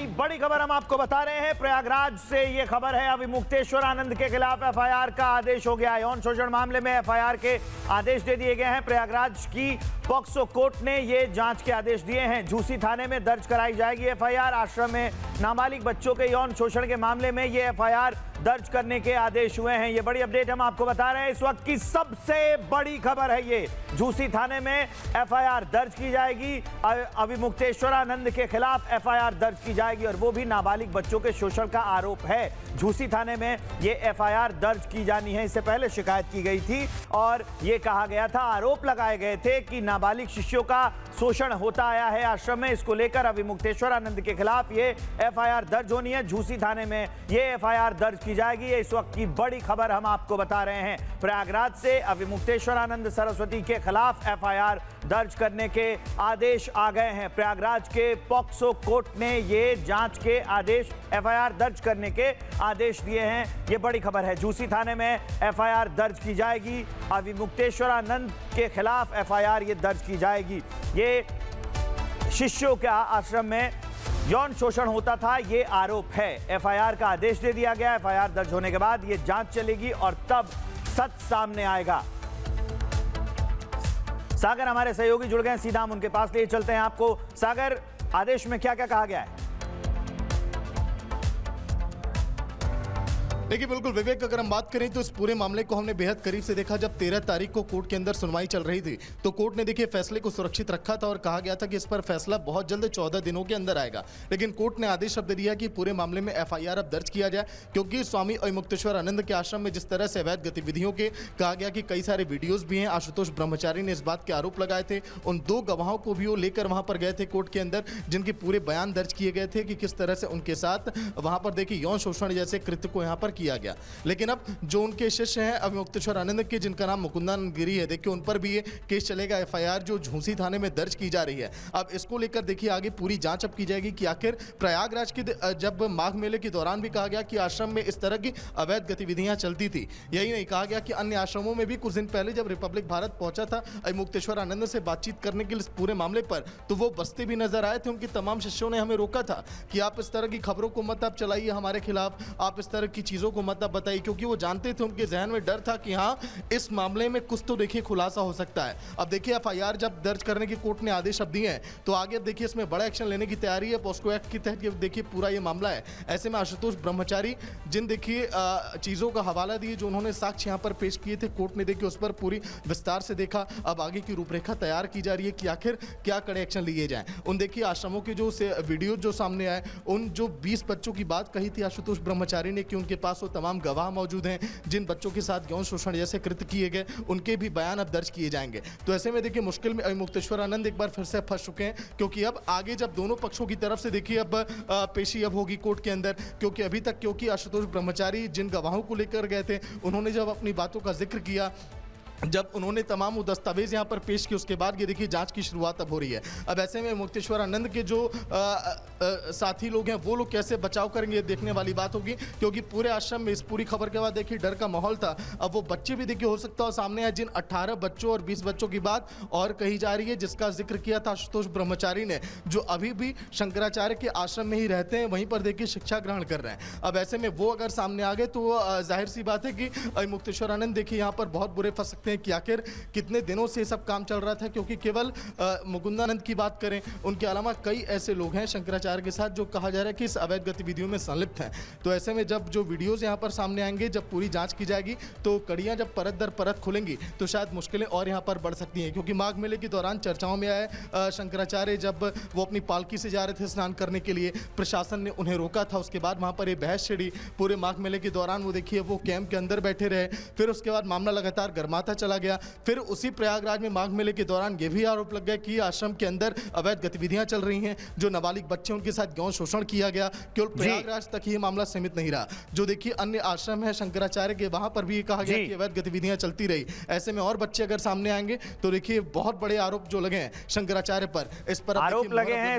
की बड़ी खबर हम आपको बता रहे हैं। प्रयागराज से ये खबर है, अविमुक्तेश्वर आनंद के खिलाफ एफआईआर का आदेश हो गया है। यौन शोषण मामले में एफआईआर के आदेश दे दिए गए हैं। प्रयागराज की पॉक्सो कोर्ट ने ये जांच के आदेश दिए हैं। झूसी थाने में दर्ज कराई जाएगी एफआईआर। आश्रम में नाबालिग बच्चों के यौन शोषण के मामले में ये एफआईआर दर्ज करने के आदेश हुए हैं। ये बड़ी अपडेट हम आपको बता रहे हैं। इस वक्त की सबसे बड़ी खबर है ये, झूसी थाने में एफआईआर दर्ज की जाएगी। अविमुक्तेश्वर आनंद के खिलाफ एफआईआर दर्ज की जाएगी और वो भी नाबालिग बच्चों के शोषण का आरोप है। झूसी थाने में ये एफआईआर दर्ज की जानी है। इससे पहले शिकायत की गई थी और ये कहा गया था, आरोप लगाए गए थे कि नाबालिग शिष्यों का शोषण होता आया है आश्रम में। इसको लेकर अविमुक्तेश्वर आनंद के खिलाफ ये एफआईआर दर्ज होनी है। झूसी थाने में ये एफआईआर दर्ज की जाएगी। ये इस वक्त की बड़ी खबर हम आपको बता रहे हैं। प्रयागराज से अविमुक्तेश्वर आनंद सरस्वती के खिलाफ एफआईआर दर्ज करने के आदेश आ गए हैं। प्रयागराज के पॉक्सो कोर्ट ने ये जांच के आदेश, एफआईआर दर्ज करने के आदेश दिए हैं। ये बड़ी खबर है। झूसी थाने में एफआईआर दर्ज की जाएगी। अविमुक्तेश्वर आनंद के खिलाफ एफआईआर ये दर्ज की जाएगी। ये शिष्यों का आश्रम में यौन शोषण होता था, ये आरोप है। एफआईआर का आदेश दे दिया गया। एफआईआर दर्ज होने के बाद ये जांच चलेगी और तब सच सामने आएगा। सागर हमारे सहयोगी जुड़ गए, सीधा हम उनके पास ले चलते हैं आपको। सागर, आदेश में क्या क्या कहा गया है? देखिए बिल्कुल विवेक, अगर हम बात करें तो इस पूरे मामले को हमने बेहद करीब से देखा। जब 13 तारीख को कोर्ट के अंदर सुनवाई चल रही थी तो कोर्ट ने देखिए फैसले को सुरक्षित रखा था और कहा गया था कि इस पर फैसला बहुत जल्द 14 दिनों के अंदर आएगा। लेकिन कोर्ट ने आदेश अब दे दिया कि पूरे मामले में एफआईआर अब दर्ज किया जाए, क्योंकि स्वामी अविमुक्तेश्वर आनंद के आश्रम में जिस तरह से अवैध गतिविधियों के कहा गया कि कई सारे वीडियोज भी हैं। आशुतोष ब्रह्मचारी ने इस बात के आरोप लगाए थे। उन 2 गवाहों को भी वो लेकर वहां पर गए थे कोर्ट के अंदर, जिनके पूरे बयान दर्ज किए गए थे कि किस तरह से उनके साथ वहां पर देखिए यौन शोषण जैसे कृत्य को यहाँ पर किया गया। लेकिन अब जो उनके शिष्य हैं अविमुक्तेश्वर आनंद के, जिनका नाम मुकुंदानंद गिरी है, देखिए उन पर भी ये केस चलेगा। एफआईआर जो झूसी थाने में दर्ज की जा रही है, अब इसको लेकर देखिए आगे पूरी जांच अब की जाएगी कि आखिर प्रयागराज के जब माघ मेले के दौरान भी कहा गया कि आश्रम में इस तरह की अवैध गतिविधियां चलती थी। यही नहीं, कहा गया कि अन्य आश्रमों में भी कुछ दिन पहले जब रिपब्लिक भारत पहुंचा था अविमुक्तेश्वर आनंद से बातचीत करने के लिए इस पूरे मामले पर, तो वो बसते भी नजर आए थे। उनके तमाम शिष्यों ने हमें रोका था कि आप इस तरह की खबरों को मत आप चलाइए हमारे खिलाफ, आप इस तरह की चीजों को मत आप बताइए, क्योंकि वो जानते थे, उनके जहन में डर था कि हाँ इस मामले में कुछ तो देखिए खुलासा हो सकता है। अब देखिए एफआईआर जब दर्ज करने की कोर्ट ने आदेश अब दिए हैं तो आगे अब देखिए इसमें बड़ा एक्शन लेने की तैयारी है। पॉस्को एक्ट के तहत देखिए पूरा ये मामला है। ऐसे में आशुतोष ब्रह्मचारी जिन देखिए चीजों का हवाला दिए, जो उन्होंने साक्ष्य यहाँ पर पेश किए थे, कोर्ट ने देखिए उस पर पूरी विस्तार से देखा। अब आगे की रूपरेखा तैयार की जा रही है कि आखिर क्या कड़े एक्शन लिए जाएं। उन देखिए आश्रमों के जो वीडियो जो सामने आए, उन जो 20 बच्चों की बात कही थी आशुतोष ब्रह्मचारी ने कि उनके पास वो तमाम गवाह मौजूद हैं जिन बच्चों के साथ यौन शोषण जैसे कृत्य किए गए, उनके भी बयान अब दर्ज किए जाएंगे। तो ऐसे में देखिए मुश्किल में अविमुक्तेश्वर आनंद एक बार फिर से फंस चुके हैं, क्योंकि अब आगे जब दोनों पक्षों की तरफ से देखिए अब पेशी अब होगी कोर्ट के अंदर, क्योंकि अभी तक क्योंकि आशुतोष ब्रह्मचारी जिन गवाहों को लेकर गए थे, उन्होंने जब अपनी बातों का जिक्र किया, जब उन्होंने तमाम वो दस्तावेज यहाँ पर पेश किए, उसके बाद ये देखिए जांच की शुरुआत अब हो रही है। अब ऐसे में मुक्तेश्वर आनंद के जो साथी लोग हैं वो लोग कैसे बचाव करेंगे, ये देखने वाली बात होगी, क्योंकि पूरे आश्रम में इस पूरी खबर के बाद देखिए डर का माहौल था। अब वो बच्चे भी देखिए हो सकता है सामने आए, जिन 18 बच्चों और 20 बच्चों की बात और कही जा रही है, जिसका जिक्र किया था आशुतोष ब्रह्मचारी ने, जो अभी भी शंकराचार्य के आश्रम में ही रहते हैं, वहीं पर देखिए शिक्षा ग्रहण कर रहे हैं। अब ऐसे में वो अगर सामने आ गए तो जाहिर सी बात है कि मुक्तेश्वर आनंद देखिए यहाँ पर बहुत बुरे फंस सकते हैं कि आखिर कितने दिनों से सब काम चल रहा था। क्योंकि केवल मुकुंदानंद की बात करें, उनके अलावा कई ऐसे लोग हैं शंकराचार्य के साथ जो कहा जा रहा है कि इस अवैध गतिविधियों में संलिप्त हैं। तो ऐसे में जब जो वीडियोस यहाँ पर सामने आएंगे, जब पूरी जांच की जाएगी, तो कड़ियां जब परत दर परत खुलेंगी तो शायद मुश्किलें और यहाँ पर बढ़ सकती हैं। क्योंकि माघ मेले के दौरान चर्चाओं में आए शंकराचार्य जब वो अपनी पालकी से जा रहे थे स्नान करने के लिए, प्रशासन ने उन्हें रोका था। उसके बाद वहाँ पर ये बहस छिड़ी। पूरे माघ मेले के दौरान वो देखिए वो कैंप के अंदर बैठे रहे। फिर उसके बाद मामला लगातार गर्माता चला गया। फिर उसी प्रयागराज में माघ मेले के दौरान ये भी आरोप लग गया कि आश्रम के अंदर अवैध गतिविधियां चल रही हैं, जो नाबालिग बच्चे उनके साथ यौन शोषण किया गया। केवल प्रयागराज तक ही मामला सीमित नहीं रहा, जो देखिए अन्य आश्रम है शंकराचार्य के, वहां पर भी ये कहा गया कि अवैध गतिविधियां चलती रही। ऐसे में और बच्चे अगर सामने आएंगे तो देखिए बहुत बड़े आरोप जो लगे हैं शंकराचार्य पर, इस पर आरोप लगे हैं।